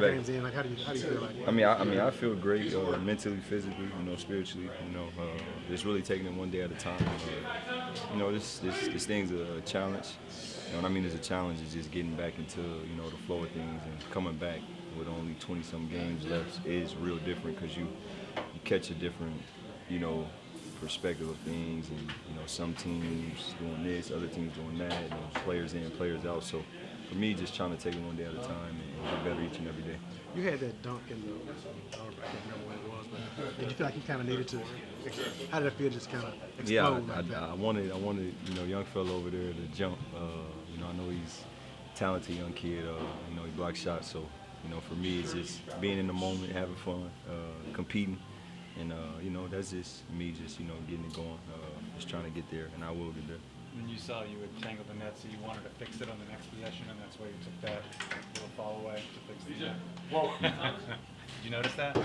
Games in, like how do you feel like? I feel great, mentally, physically, spiritually. Just really taking it one day at a time. This thing's a challenge. What I mean is a challenge is just getting back into the flow of things and coming back with only 20-some games left is real different because you catch a different perspective of things, and some teams doing this, other teams doing that, players in, players out. So for me, just trying to take it one day at a time and get better each and every day. You had that dunk in the, I can't remember what it was, but did you feel like you kind of needed to? How did it feel, just kind of explode? Yeah, like that? I wanted young fella over there to jump. I know he's a talented young kid. He blocks shots. So for me, it's just being in the moment, having fun, competing. And, that's just me just, getting it going, just trying to get there, and I will get there. And you saw you had tangled the net, so you wanted to fix it on the next possession, and that's why you took that little fall away to fix the net. Whoa. Did you notice that? No.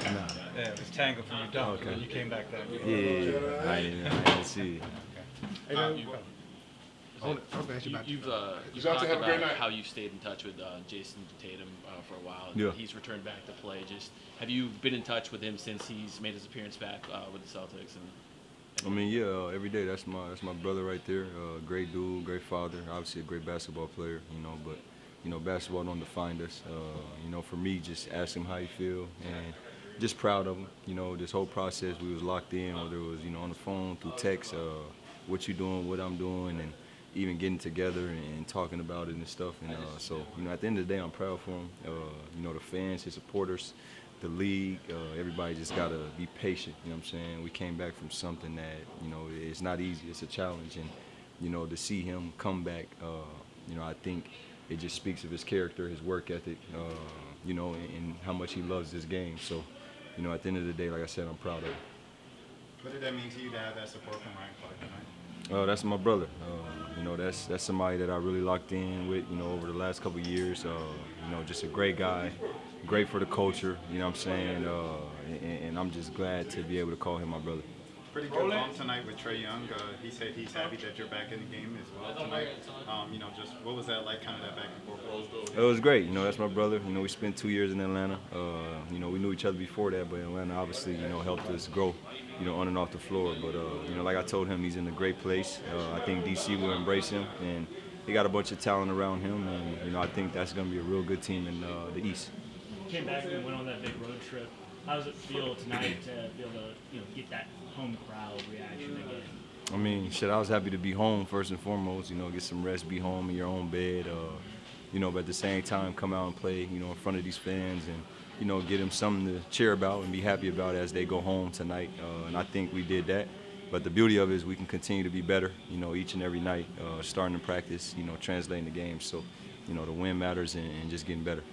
Yeah, it was tangled from your dunk, and then you came back there. Yeah, I didn't see it. Okay. I was going to ask you about You've talked about how you stayed in touch with Jason Tatum for a while. Yeah. He's returned back to play. Just have you been in touch with him since he's made his appearance back with the Celtics? Every day. That's my brother right there. Great dude, great father. Obviously a great basketball player. But basketball don't define us. For me, just ask him how he feel and just proud of him. This whole process we was locked in, whether it was on the phone, through text, what you doing, what I'm doing, and even getting together and talking about it and stuff. And so at the end of the day, I'm proud for him. The fans, his supporters, the league, everybody just gotta be patient. You know what I'm saying? We came back from something that it's not easy. It's a challenge, and to see him come back, I think it just speaks of his character, his work ethic, and how much he loves this game. So, at the end of the day, like I said, I'm proud of him. What did that mean to you to have that support from Ryan Clark tonight? That's my brother. That's somebody that I really locked in with, over the last couple of years. Just a great guy, great for the culture, you know what I'm saying? And I'm just glad to be able to call him my brother. Pretty good bump tonight with Trae Young. He said he's happy that you're back in the game as well tonight. Just what was that like, kind of that back and forth? It was great. That's my brother. We spent 2 years in Atlanta. We knew each other before that, but Atlanta obviously, helped us grow, on and off the floor. But, like I told him, he's in a great place. I think DC will embrace him, and he got a bunch of talent around him, and, I think that's going to be a real good team in the East. Came back and went on that big road trip. How does it feel tonight to be able to, get that home crowd reaction again? I was happy to be home first and foremost, get some rest, be home in your own bed, but at the same time come out and play, in front of these fans and, get them something to cheer about and be happy about as they go home tonight. And I think we did that. But the beauty of it is we can continue to be better, each and every night, starting to practice, translating the game. So, the win matters and just getting better.